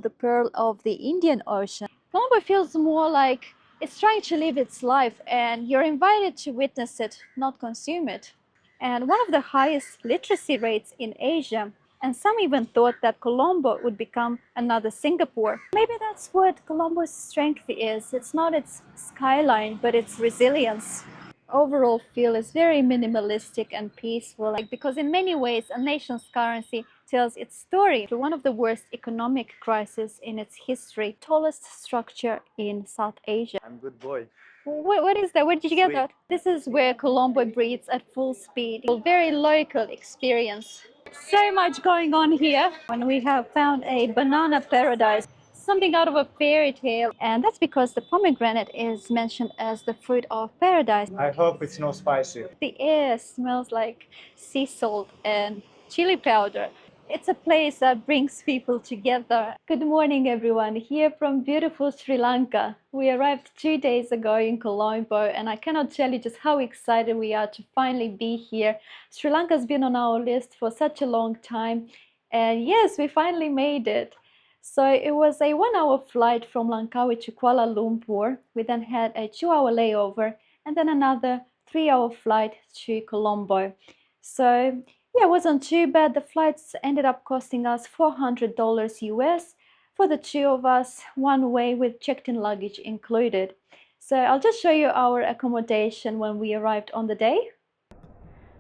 the pearl of the Indian Ocean. Colombo feels more like it's trying to live its life, and you're invited to witness it, not consume it. And one of the highest literacy rates in Asia. And some even thought that Colombo would become another Singapore. Maybe that's what Colombo's strength is. It's not its skyline, but its resilience. Overall feel is very minimalistic and peaceful, because in many ways a nation's currency tells its story. Through one of the worst economic crises in its history, tallest structure in South Asia. I'm a good boy. What is that? Where did you get that? This is where Colombo breathes at full speed. A very local experience. So much going on here. And we have found a banana paradise, something out of a fairy tale. And that's because the pomegranate is mentioned as the fruit of paradise. I hope it's not spicy. The air smells like sea salt and chili powder. It's a place that brings people together. Good morning, everyone. Here from beautiful Sri Lanka. We arrived 2 days ago in Colombo, and I cannot tell you just how excited we are to finally be here. Sri Lanka has been on our list for such a long time, and yes, we finally made it. So it was a 1-hour flight from Langkawi to Kuala Lumpur. We then had a 2-hour layover, and then another 3-hour flight to Colombo. So yeah, it wasn't too bad. The flights ended up costing us $400 US for the two of us, one way with checked-in luggage included. So I'll just show you our accommodation when we arrived on the day.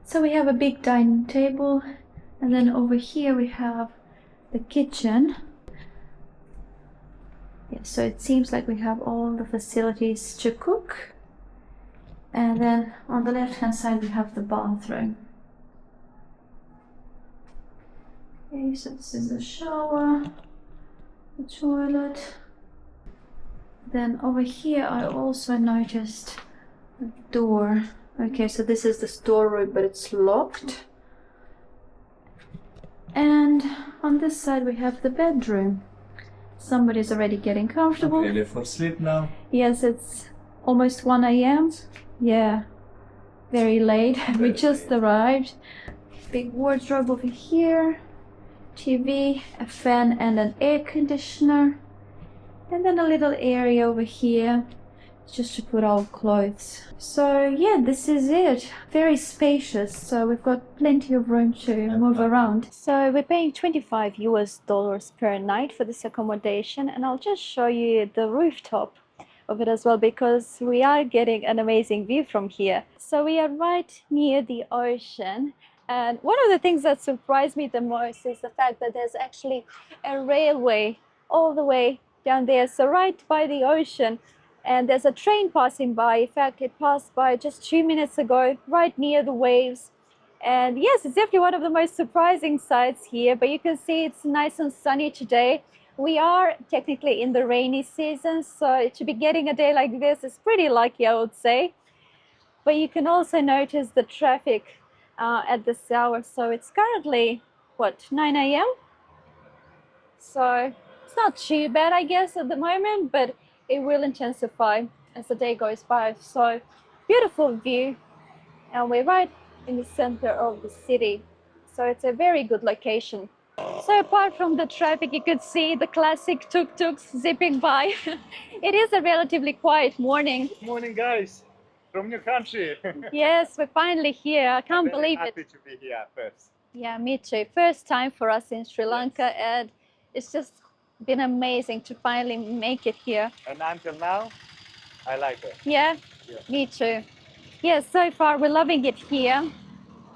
So we have a big dining table, and then over here we have the kitchen. Yeah, so it seems like we have all the facilities to cook. And then on the left-hand side we have the bathroom. Okay, so this is the shower, the toilet. Then over here I also noticed a door. Okay, so this is the storeroom, but it's locked. And on this side we have the bedroom. Somebody's already getting comfortable. Ready for sleep now? Yes, it's almost 1 a.m. Yeah, very late. We just arrived. Big wardrobe over here. TV, a fan and an air conditioner, and then a little area over here just to put our clothes. So yeah, this is it. Very spacious, so we've got plenty of room to move around. So we're paying $25 US per night for this accommodation, and I'll just show you the rooftop of it as well, because we are getting an amazing view from here. So we are right near the ocean. And one of the things that surprised me the most is the fact that there's actually a railway all the way down there, so right by the ocean. And there's a train passing by. In fact, it passed by just 2 minutes ago, right near the waves. And yes, it's definitely one of the most surprising sights here, but you can see it's nice and sunny today. We are technically in the rainy season, so to be getting a day like this is pretty lucky, I would say. But you can also notice the traffic at this hour. So it's currently, what, 9 a.m.? So it's not too bad, I guess, at the moment, but it will intensify as the day goes by. So beautiful view, and we're right in the center of the city. So it's a very good location. So apart from the traffic, you could see the classic tuk-tuks zipping by. It is a relatively quiet morning. Good morning, guys. From your country. Yes, we're finally here. I can't believe it. Happy to be here first. Yeah, me too. First time for us in Sri Lanka, and it's just been amazing to finally make it here. And until now, I like it. Yeah, me too. Yeah, so far we're loving it here.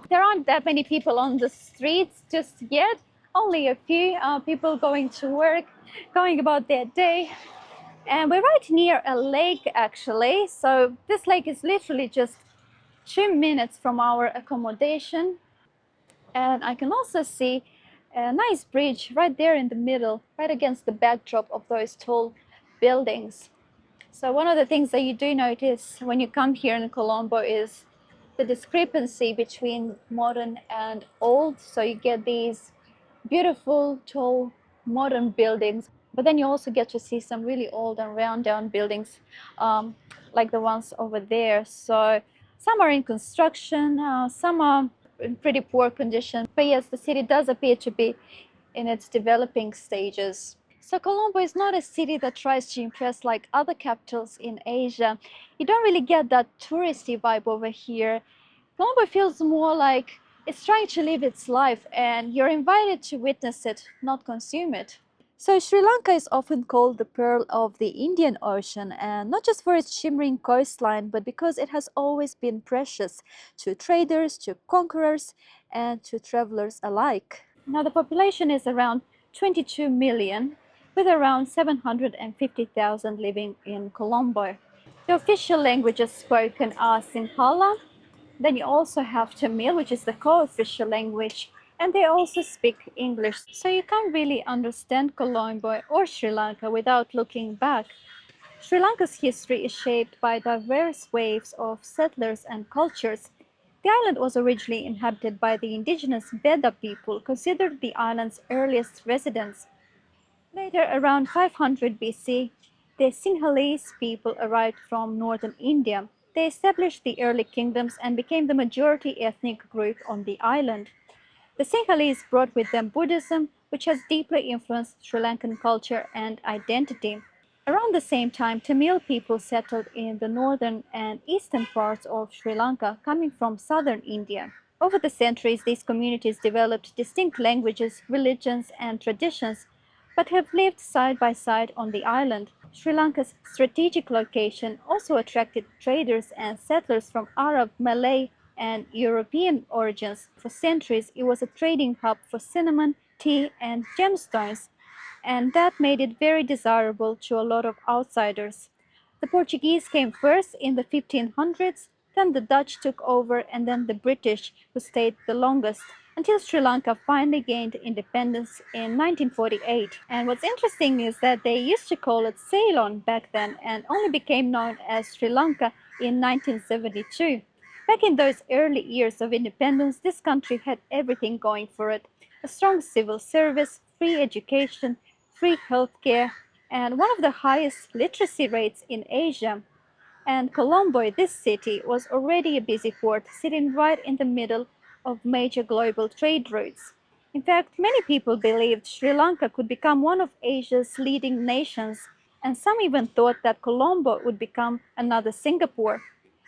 There aren't that many people on the streets just yet. Only a few people going to work, going about their day. And we're right near a lake, actually. So this lake is literally just 2 minutes from our accommodation. And I can also see a nice bridge right there in the middle, right against the backdrop of those tall buildings. So one of the things that you do notice when you come here in Colombo is the discrepancy between modern and old. So you get these beautiful, tall, modern buildings, but then you also get to see some really old and round-down buildings, like the ones over there. So some are in construction, some are in pretty poor condition. But yes, the city does appear to be in its developing stages. So Colombo is not a city that tries to impress like other capitals in Asia. You don't really get that touristy vibe over here. Colombo feels more like it's trying to live its life and you're invited to witness it, not consume it. So Sri Lanka is often called the pearl of the Indian Ocean, and not just for its shimmering coastline, but because it has always been precious to traders, to conquerors, and to travelers alike. Now the population is around 22 million, with around 750,000 living in Colombo. The official languages spoken are Sinhala. Then you also have Tamil, which is the co-official language, and they also speak English. So you can't really understand Colombo or Sri Lanka without looking back. Sri Lanka's history is shaped by diverse waves of settlers and cultures. The island was originally inhabited by the indigenous Pettah people, considered the island's earliest residents. Later, around 500 BC, the Sinhalese people arrived from northern India. They established the early kingdoms and became the majority ethnic group on the island. The Sinhalese brought with them Buddhism, which has deeply influenced Sri Lankan culture and identity. Around the same time, Tamil people settled in the northern and eastern parts of Sri Lanka, coming from southern India. Over the centuries, these communities developed distinct languages, religions, and traditions, but have lived side by side on the island. Sri Lanka's strategic location also attracted traders and settlers from Arab, Malay, and European origins. For centuries, it was a trading hub for cinnamon, tea, and gemstones, and that made it very desirable to a lot of outsiders. The Portuguese came first in the 1500s, then the Dutch took over, and then the British, who stayed the longest, until Sri Lanka finally gained independence in 1948. And what's interesting is that they used to call it Ceylon back then and only became known as Sri Lanka in 1972. Back in those early years of independence, this country had everything going for it: a strong civil service, free education, free healthcare, and one of the highest literacy rates in Asia. And Colombo, this city, was already a busy port, sitting right in the middle of major global trade routes. In fact, many people believed Sri Lanka could become one of Asia's leading nations, and some even thought that Colombo would become another Singapore.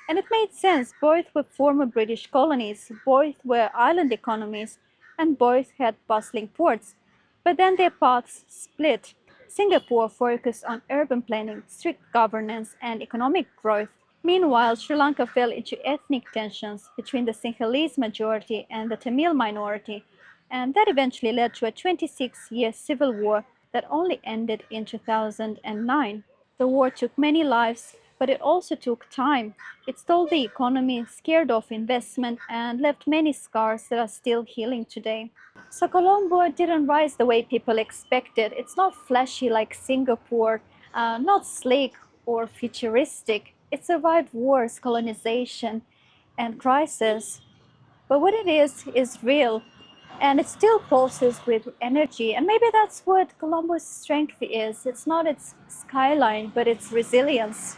And it made sense, both were former British colonies, both were island economies, and both had bustling ports. But then their paths split. Singapore focused on urban planning, strict governance, and economic growth. Meanwhile, Sri Lanka fell into ethnic tensions between the Sinhalese majority and the Tamil minority, and that eventually led to a 26-year civil war that only ended in 2009. The war took many lives, but it also took time. It stalled the economy, scared off investment, and left many scars that are still healing today. So Colombo didn't rise the way people expected. It's not flashy like Singapore, not sleek or futuristic. It survived wars, colonization, and crisis. But what it is real, and it still pulses with energy. And maybe that's what Colombo's strength is. It's not its skyline, but its resilience.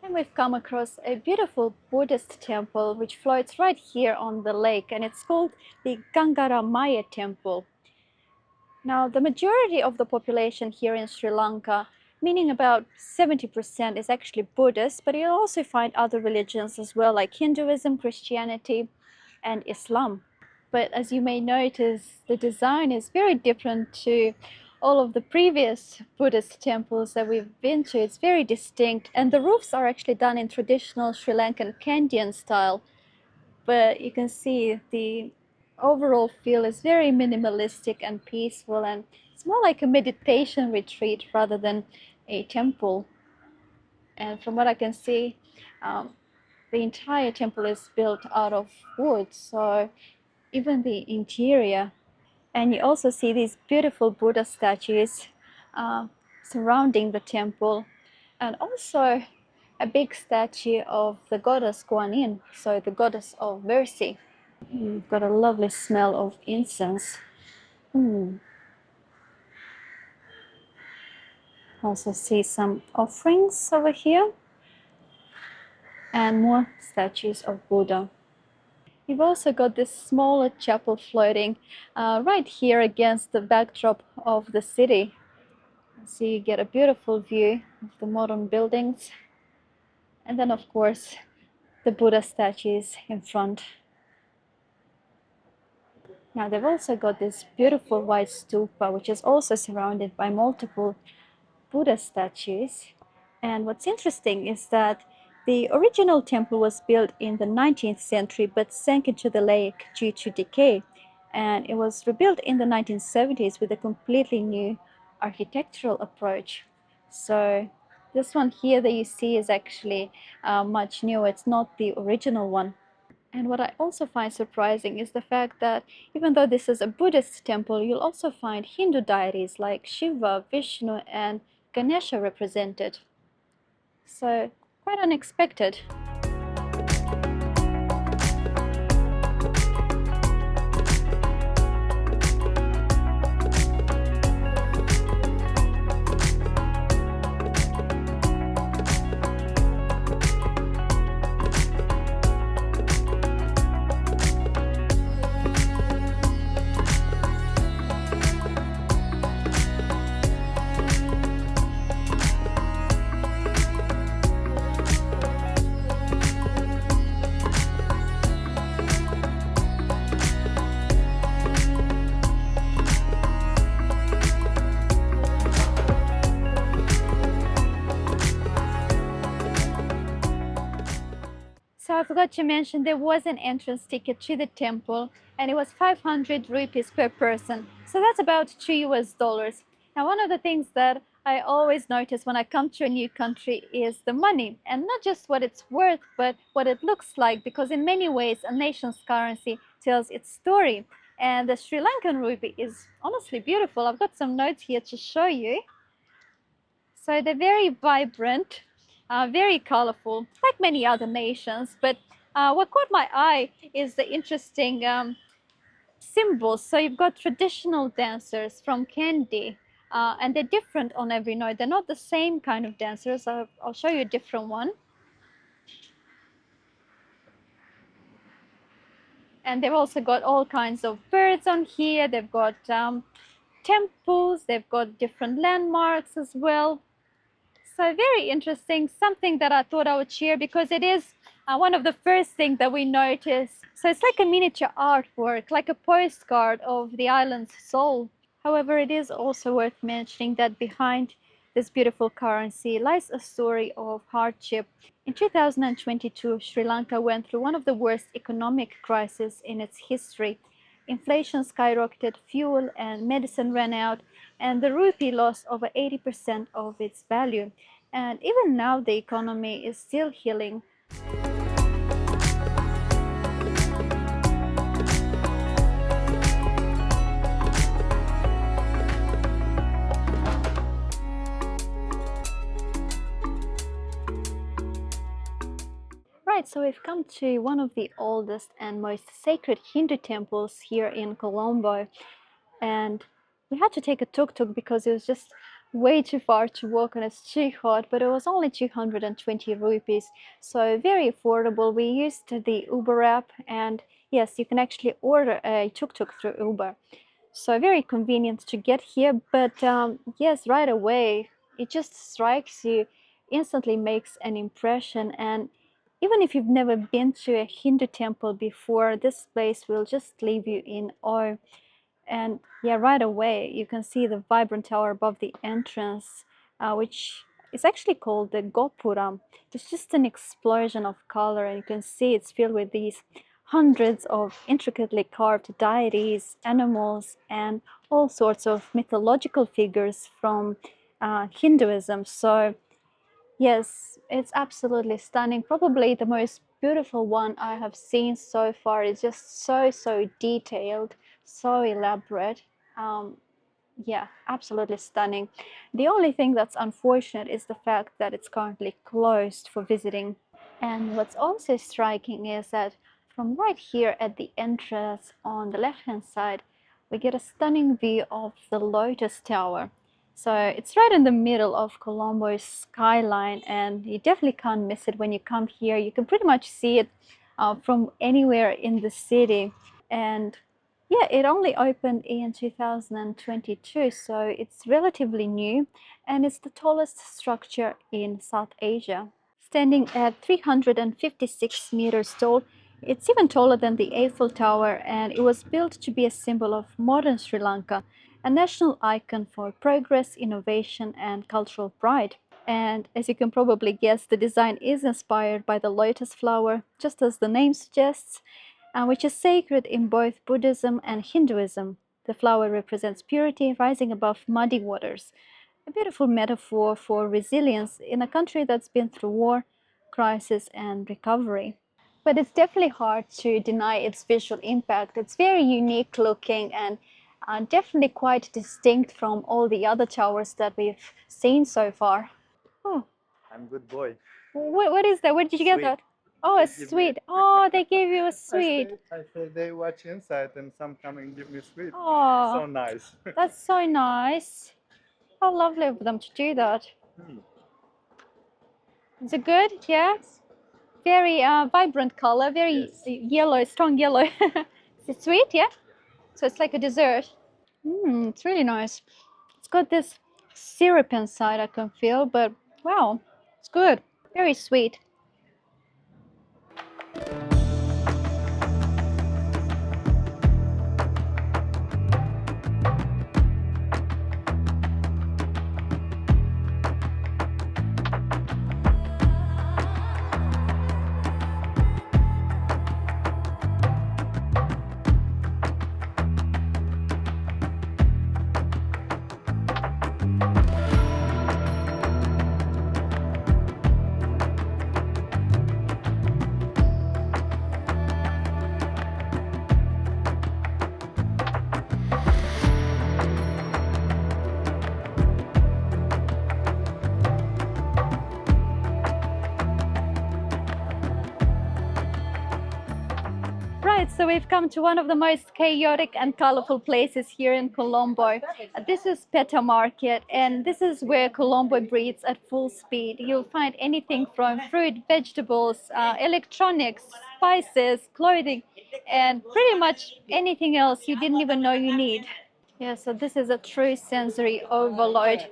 And we've come across a beautiful Buddhist temple which floats right here on the lake, and it's called the Gangaramaya Temple. Now, the majority of the population here in Sri Lanka, meaning about 70%, is actually Buddhist, but you'll also find other religions as well, like Hinduism, Christianity, and Islam. But as you may notice, the design is very different to all of the previous Buddhist temples that we've been to. It's very distinct, and the roofs are actually done in traditional Sri Lankan Kandyan style. but you can see the overall feel is very minimalistic and peaceful, and it's more like a meditation retreat rather than a temple. And from what I can see, the entire temple is built out of wood, so even the interior. And you also see these beautiful Buddha statues surrounding the temple, and also a big statue of the goddess Guan Yin, so the goddess of mercy. Got a lovely smell of incense. Also see some offerings over here and more statues of Buddha. You've also got this smaller chapel floating right here against the backdrop of the city. So you get a beautiful view of the modern buildings. And then, of course, the Buddha statues in front. Now, they've also got this beautiful white stupa, which is also surrounded by multiple Buddha statues. And what's interesting is that the original temple was built in the 19th century but sank into the lake due to decay. And it was rebuilt in the 1970s with a completely new architectural approach. So this one here that you see is actually much newer. It's not the original one. And what I also find surprising is the fact that even though this is a Buddhist temple, you'll also find Hindu deities like Shiva, Vishnu, and Ganesha represented. So quite unexpected. So I forgot to mention there was an entrance ticket to the temple, and it was 500 rupees per person. So that's about $2 US. Now, one of the things that I always notice when I come to a new country is the money, and not just what it's worth, but what it looks like, because in many ways a nation's currency tells its story. And the Sri Lankan rupee is honestly beautiful. I've got some notes here to show you. So they're very vibrant, very colorful, like many other nations. But what caught my eye is the interesting symbols. So you've got traditional dancers from Kandy, and they're different on every note. They're not the same kind of dancers. I'll show you a different one. And they've also got all kinds of birds on here. They've got temples. They've got different landmarks as well. So very interesting, something that I thought I would share because it is one of the first things that we notice. So it's like a miniature artwork, like a postcard of the island's soul. However, it is also worth mentioning that behind this beautiful currency lies a story of hardship. In 2022, Sri Lanka went through one of the worst economic crises in its history. Inflation skyrocketed, fuel and medicine ran out, and the rupee lost over 80% of its value. And even now, the economy is still healing. Right, so we've come to one of the oldest and most sacred Hindu temples here in Colombo, and we had to take a tuk-tuk because it was just way too far to walk and it's too hot, but it was only 220 rupees, so very affordable. We used the Uber app, and yes, you can actually order a tuk-tuk through Uber, so very convenient to get here. But yes, right away it just strikes you, instantly makes an impression. And even if you've never been to a Hindu temple before, this place will just leave you in awe. And yeah, right away you can see the vibrant tower above the entrance, which is actually called the Gopuram. It's just an explosion of color, and you can see it's filled with these hundreds of intricately carved deities, animals, and all sorts of mythological figures from Hinduism. So yes, it's absolutely stunning. Probably the most beautiful one I have seen so far. It's just so detailed, so elaborate. Um, yeah, absolutely stunning. The only thing that's unfortunate is the fact that it's currently closed for visiting. And what's also striking is that from right here at the entrance on the left hand side, we get a stunning view of the Lotus Tower. So it's right in the middle of Colombo's skyline, and you definitely can't miss it when you come here. You can pretty much see it from anywhere in the city. And yeah, it only opened in 2022, so it's relatively new, and it's the tallest structure in South Asia. Standing at 356 meters tall, it's even taller than the Eiffel Tower, and it was built to be a symbol of modern Sri Lanka, a national icon for progress, innovation, and cultural pride. And as you can probably guess, the design is inspired by the lotus flower, just as the name suggests, which is sacred in both Buddhism and Hinduism. The flower represents purity rising above muddy waters, a beautiful metaphor for resilience in a country that's been through war, crisis, and recovery. But it's definitely hard to deny its visual impact. It's very unique looking and definitely quite distinct from all the other towers that we've seen so far. Oh, I'm good boy. what is that? Where did you get Sweet. that? Oh, a They give me- sweet. Oh, they gave you a sweet. I say they watch inside and some come and give me sweet. Oh, So nice. that's so nice. How lovely of them to do that. Is it good? Yeah? Very vibrant color, very Yes. yellow, strong yellow. Is it sweet? Yeah? So it's like a dessert. It's really nice. It's got this syrup inside I can feel, but wow, it's good. Very sweet. Right, so we've come to one of the most chaotic and colorful places here in Colombo. This is Pettah Market, and this is where Colombo breathes at full speed. You'll find anything from fruit, vegetables, electronics, spices, clothing, and pretty much anything else you didn't even know you need. Yeah, so this is a true sensory overload.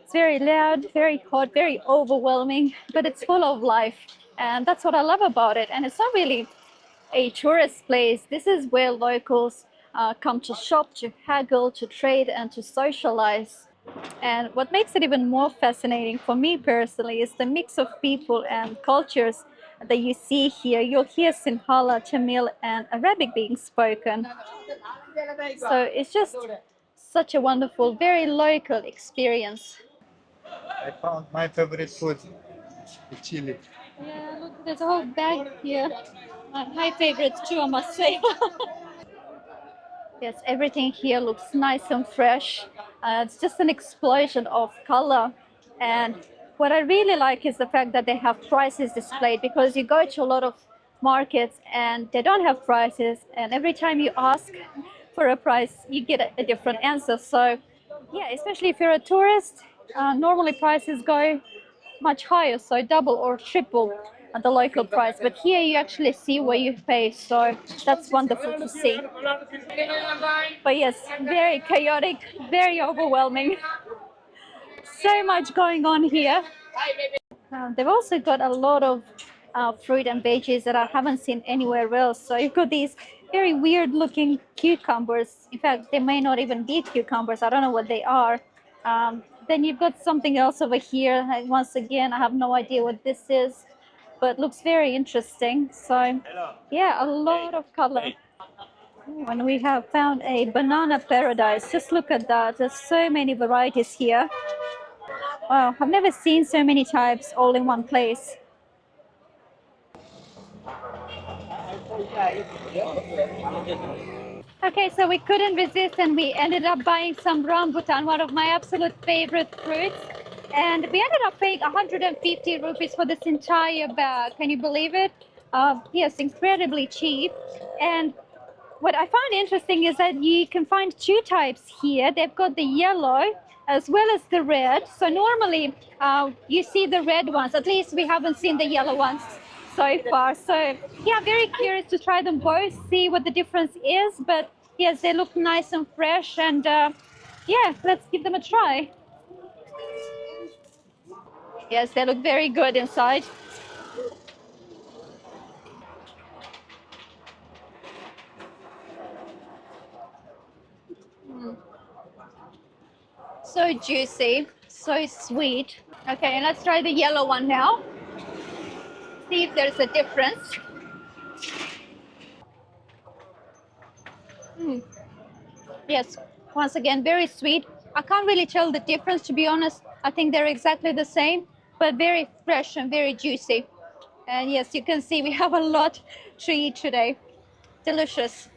It's very loud, very hot, very overwhelming, but it's full of life. And that's what I love about it. And it's not really a tourist place. This is where locals come to shop, to haggle, to trade, and to socialize. And what makes it even more fascinating for me personally is the mix of people and cultures that you see here. You'll hear Sinhala, Tamil, and Arabic being spoken. So it's just such a wonderful, very local experience. I found my favorite food, the chili. Yeah, look, there's a whole bag here. My favorite too, I must say. Yes, everything here looks nice and fresh. It's just an explosion of color. And what I really like is the fact that they have prices displayed, because you go to a lot of markets and they don't have prices. And every time you ask for a price, you get a different answer. So, yeah, especially if you're a tourist, normally prices go much higher, so double or triple the local price. But here you actually see what you pay, so that's wonderful to see. But yes, very chaotic, very overwhelming. So much going on here. They've also got a lot of fruit and veggies that I haven't seen anywhere else. So you've got these very weird looking cucumbers. In fact, they may not even be cucumbers. I don't know what they are. Then you've got something else over here. Once again, I have no idea what this is. but looks very interesting. So yeah, a lot of color. And we have found a banana paradise. Just look at that. There's so many varieties here. Wow, I've never seen so many types all in one place. Okay, so we couldn't resist and we ended up buying some rambutan, one of my absolute favorite fruits. And we ended up paying 150 rupees for this entire bag. Can you believe it? Yes, incredibly cheap. And what I found interesting is that you can find two types here. They've got the yellow as well as the red. So normally you see the red ones. At least we haven't seen the yellow ones so far. So yeah, I'm very curious to try them both, see what the difference is. But yes, they look nice and fresh. And yeah, let's give them a try. Yes, they look very good inside. So juicy, so sweet. Okay, let's try the yellow one now. See if there's a difference. Yes, once again, very sweet. I can't really tell the difference, to be honest. I think they're exactly the same, but very fresh and very juicy. And yes, you can see we have a lot to eat today. Delicious.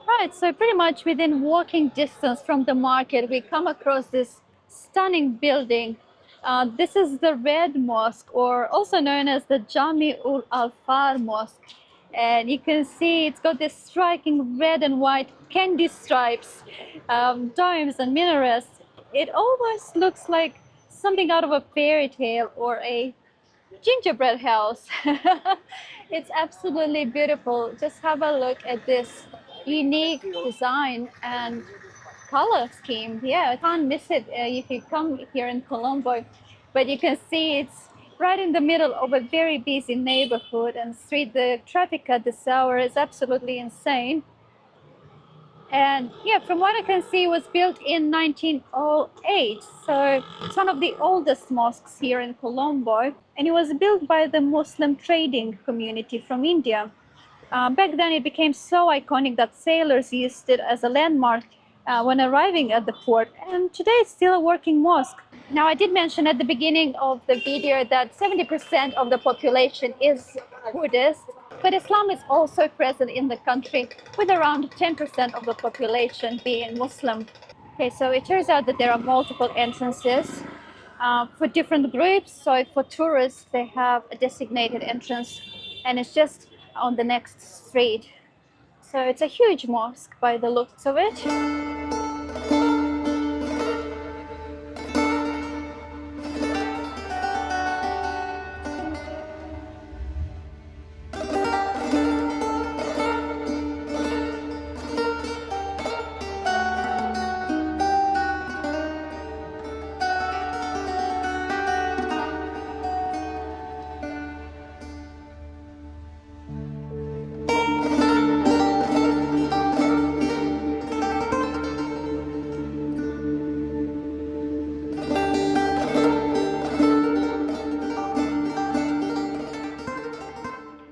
Right, so pretty much within walking distance from the market, we come across this stunning building. This is the Red Mosque, or also known as the Jami ul Alfar Mosque. And you can see it's got this striking red and white candy stripes, domes and minarets. It almost looks like something out of a fairy tale or a gingerbread house. It's absolutely beautiful. Just have a look at this unique design and color scheme. Yeah, I can't miss it if you come here in Colombo. But you can see it's right in the middle of a very busy neighborhood and street. The traffic at this hour is absolutely insane. And yeah, from what I can see, it was built in 1908. So it's one of the oldest mosques here in Colombo. And it was built by the Muslim trading community from India. Back then, it became so iconic that sailors used it as a landmark when arriving at the port. And today, it's still a working mosque. Now, I did mention at the beginning of the video that 70% of the population is Buddhist, but Islam is also present in the country, with around 10% of the population being Muslim. Okay, so it turns out that there are multiple entrances for different groups. So for tourists, they have a designated entrance, and it's just on the next street. So it's a huge mosque by the looks of it.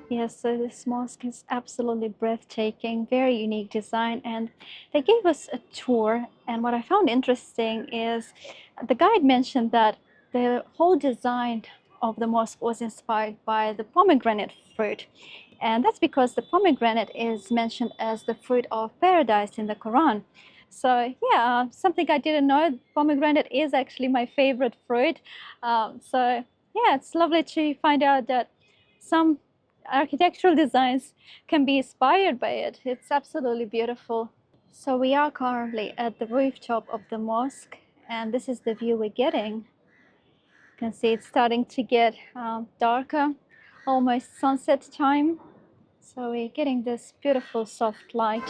Yes, so this mosque is absolutely breathtaking, very unique design, and they gave us a tour. And what I found interesting is the guide mentioned that the whole design of the mosque was inspired by the pomegranate fruit. And that's because the pomegranate is mentioned as the fruit of paradise in the Quran. So yeah, something I didn't know, pomegranate is actually my favorite fruit. So yeah, it's lovely to find out that some architectural designs can be inspired by it. It's absolutely beautiful. So we are currently at the rooftop of the mosque, and this is the view we're getting. You can see it's starting to get darker, almost sunset time. So we're getting this beautiful soft light.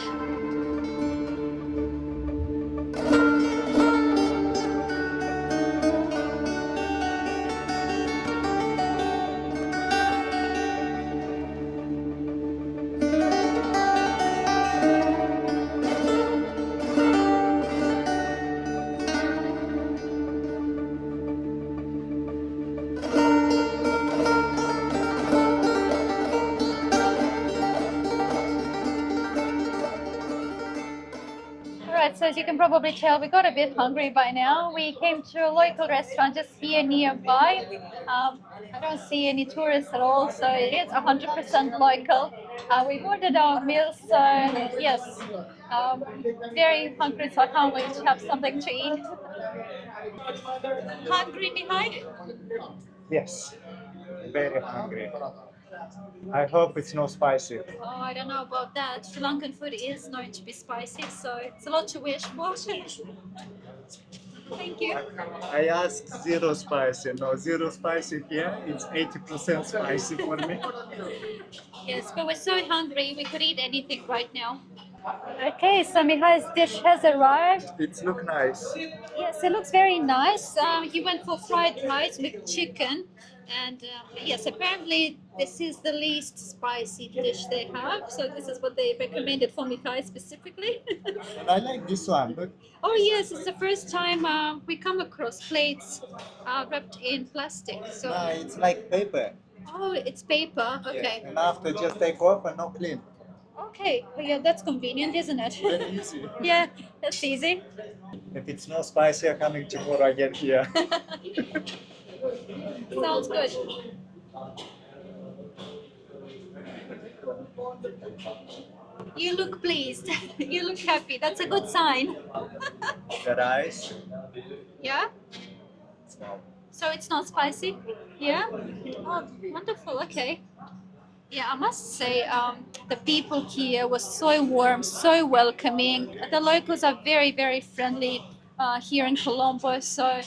Alright, so as you can probably tell, we got a bit hungry by now. We came to a local restaurant just here nearby. I don't see any tourists at all, so it is 100% local. We ordered our meals, so yes, very hungry, so I can't wait to have something to eat. Hungry, Mihai? Yes, very hungry. I hope it's no spicy. Oh, I don't know about that. Sri Lankan food is known to be spicy, so it's a lot to wish for. Thank you. I asked zero spicy. No, zero spicy here. It's 80% spicy for me. Yes, but we're so hungry, we could eat anything right now. Okay, so Mihai's dish has arrived. It look nice. Yes, it looks very nice. He went for fried rice with chicken. And yes, apparently this is the least spicy dish they have. So this is what they recommended for Mihai specifically. And I like this one. Look. Oh yes, it's the first time we come across plates wrapped in plastic. So No, it's like paper. oh, it's paper. Okay. Yeah. And after just take off and not clean. Okay. Well, yeah, that's convenient, isn't it? Very easy. Yeah, that's easy. If it's no spicy, I'm coming tomorrow again here. Sounds good. You look pleased. You look happy. That's a good sign. The rice. Yeah? Small. So it's not spicy? Yeah? Oh, wonderful. Okay. Yeah, I must say, the people here were so warm, so welcoming. The locals are very, very friendly here in Colombo. So,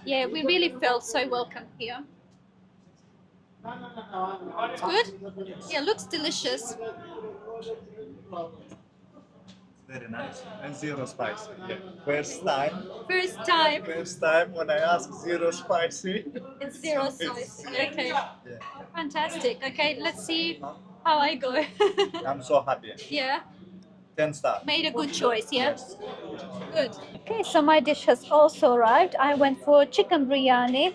yeah, we really felt so welcome here. It's good? Yeah, looks delicious. Very nice. And zero spicy. Yeah. First time. First time. First time when I ask zero spicy. It's zero spice. Okay. Yeah. Fantastic. Okay, let's see how I go. I'm so happy. Yeah. 10 stars. Made a good choice, yeah? Good. Okay, so my dish has also arrived. I went for chicken biryani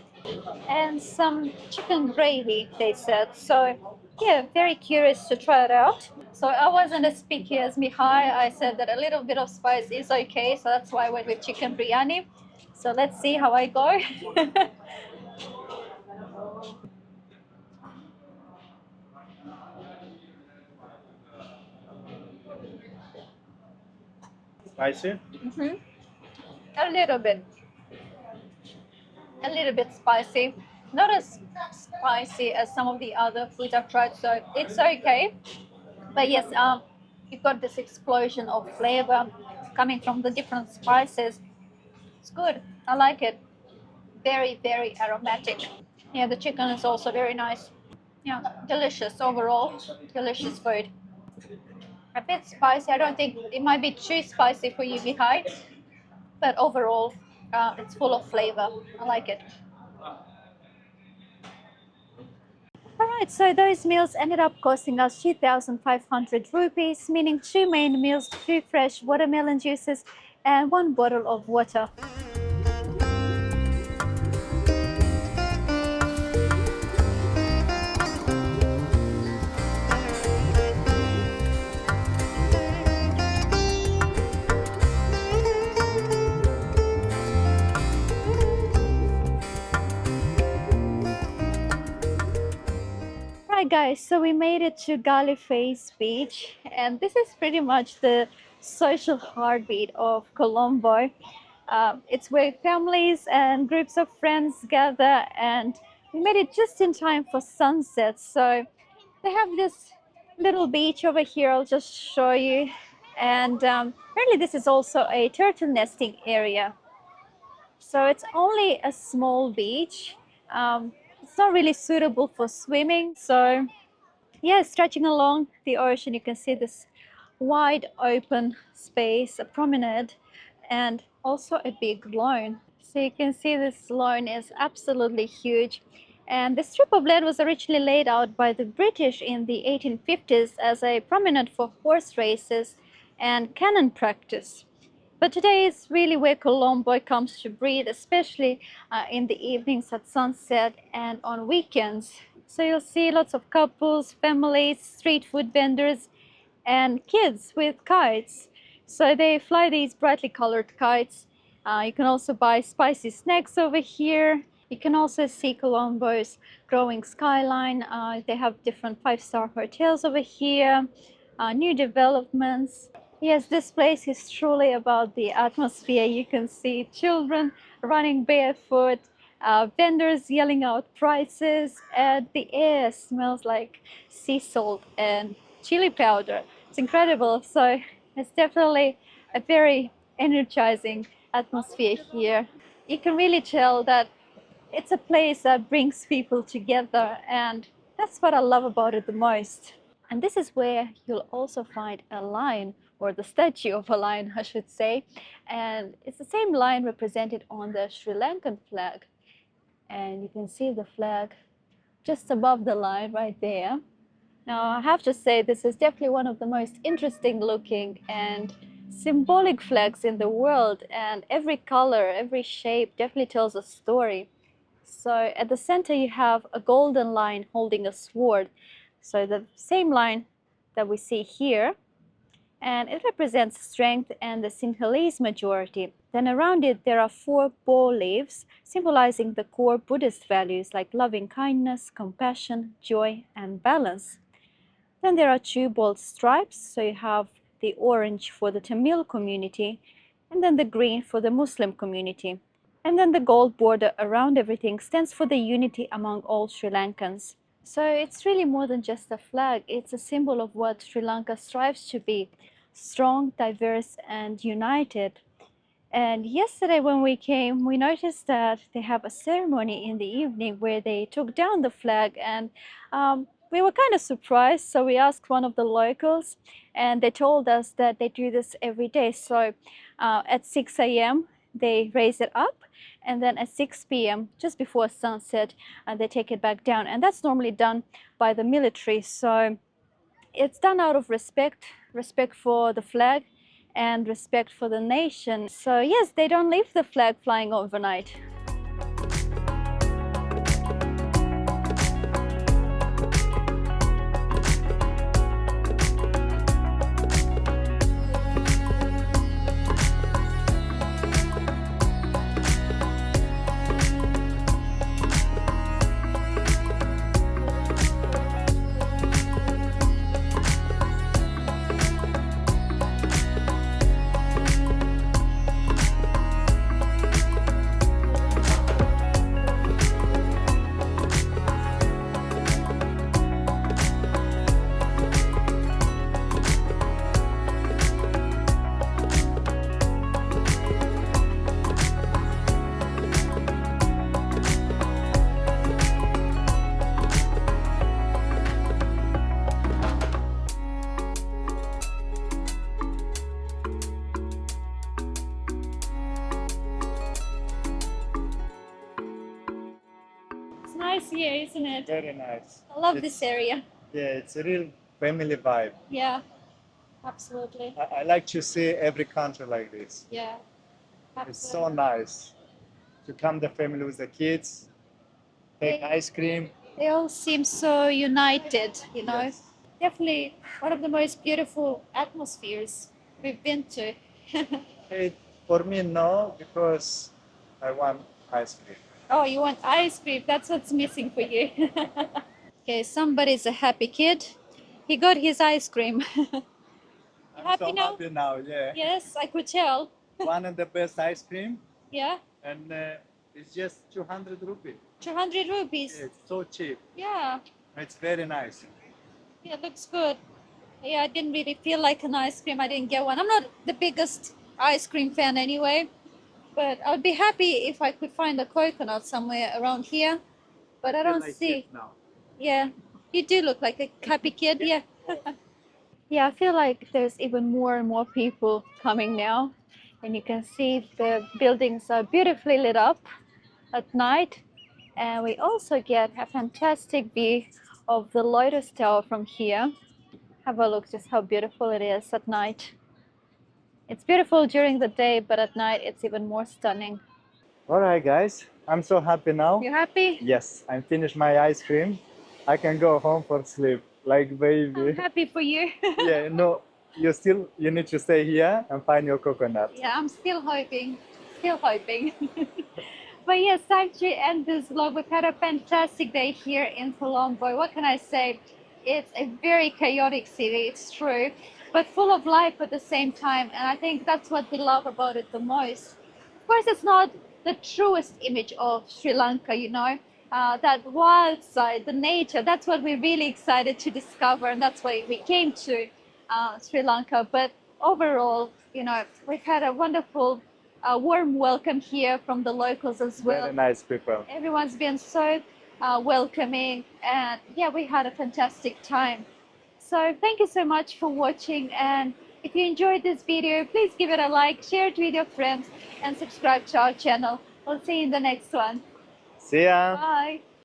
and some chicken gravy, they said. So, yeah, very curious to try it out. So I wasn't as picky as Mihai. I said that a little bit of spice is okay, so that's why I went with chicken biryani. So let's see how I go. Spicy? A little bit. A little bit spicy. Not as spicy as some of the other foods I've tried, so it's okay. But yes, you've got this explosion of flavor coming from the different spices. It's good. I like it. Very, very aromatic. Yeah, the chicken is also very nice. Yeah, delicious overall. Delicious food. A bit spicy. I don't think it might be too spicy for you, Mihai. But overall, it's full of flavor. I like it. Alright, so those meals ended up costing us 2,500 rupees, meaning 2 main meals, 2 fresh watermelon juices, and 1 bottle of water. Right guys, so we made it to Galle Face Beach, and this is pretty much the social heartbeat of Colombo. It's where families and groups of friends gather, and we made it just in time for sunset. So They have this little beach over here. I'll just show you. And apparently this is also a turtle nesting area. So it's only a small beach. It's not really suitable for swimming. So yeah, stretching along the ocean, you can see this wide open space, a promenade, and also a big lawn. So you can see this lawn is absolutely huge. And this strip of land was originally laid out by the British in the 1850s as a promenade for horse races and cannon practice. But today is really where Colombo comes to breathe, especially in the evenings at sunset and on weekends. So you'll see lots of couples, families, street food vendors, and kids with kites. So they fly these brightly colored kites. You can also buy spicy snacks over here. You can also see Colombo's growing skyline. They have different five-star hotels over here, new developments. Yes, this place is truly about the atmosphere. You can see children running barefoot, vendors yelling out prices, and the air smells like sea salt and chili powder. It's incredible. So it's definitely a very energizing atmosphere here. You can really tell that it's a place that brings people together, and that's what I love about it the most. And this is where you'll also find a lion, or the statue of a lion, I should say. And it's the same lion represented on the Sri Lankan flag. And you can see the flag just above the lion right there. Now, I have to say, this is definitely one of the most interesting looking and symbolic flags in the world. And every color, every shape definitely tells a story. So at the center, you have a golden lion holding a sword. So the same line that we see here, and it represents strength and the Sinhalese majority. Then around it, there are four bo leaves, symbolizing the core Buddhist values like loving kindness, compassion, joy, and balance. Then there are two bold stripes, so you have the orange for the Tamil community, and then the green for the Muslim community. And then the gold border around everything stands for the unity among all Sri Lankans. So it's really more than just a flag, it's a symbol of what Sri Lanka strives to be: strong, diverse, and united. And yesterday when we came, we noticed that they have a ceremony in the evening where they took down the flag, and we were kind of surprised. So we asked one of the locals, and they told us that they do this every day. So at 6 a.m. they raise it up, and then at 6 p.m., just before sunset, they take it back down. And that's normally done by the military. So it's done out of respect for the flag and respect for the nation. So yes, they don't leave the flag flying overnight. It's nice here, isn't it? Very nice. I love this area. Yeah, it's a real family vibe. Yeah, absolutely. I like to see every country like this. Yeah, It's so nice to come the family with the kids, take ice cream. They all seem so united, you know. Yes. Definitely one of the most beautiful atmospheres we've been to. Hey, for me, no, because I want ice cream. Oh, you want ice cream? That's what's missing for you. Okay, somebody's a happy kid. He got his ice cream. I'm happy so now? happy now, yeah. Yes, I could tell. One of the best ice cream, Yeah, and it's just 200 rupees. 200 rupees. It's so cheap. Yeah. It's very nice. Yeah, it looks good. Yeah, I didn't really feel like an ice cream. I didn't get one. I'm not the biggest ice cream fan anyway, but I would be happy if I could find a coconut somewhere around here. But I Feel don't like see. kids now. Yeah, you do look like a happy kid. Yeah. Yeah, I feel like there's even more and more people coming now. And you can see the buildings are beautifully lit up at night. And we also get a fantastic view of the Lotus Tower from here. Have a look just how beautiful it is at night. It's beautiful during the day, but at night it's even more stunning. All right, guys. I'm so happy now. You happy? Yes, I'm finished my ice cream. I can go home for sleep, like I'm baby. happy for you. Yeah, no, you need to stay here and find your coconut. Yeah, I'm still hoping. Still hoping. But yes, time to end this vlog. We've had a fantastic day here in Colombo. What can I say? It's a very chaotic city, it's true, but full of life at the same time. And I think that's what we love about it the most. Of course, it's not the truest image of Sri Lanka, you know, that wild side, the nature. That's what we're really excited to discover, and that's why we came to Sri Lanka. But overall, you know, we've had a wonderful, warm welcome here from the locals as well. Very nice people. Everyone's been so welcoming, and yeah, we had a fantastic time. So thank you so much for watching, and if you enjoyed this video, please give it a like, share it with your friends, and subscribe to our channel. We'll see you in the next one. See ya. Bye.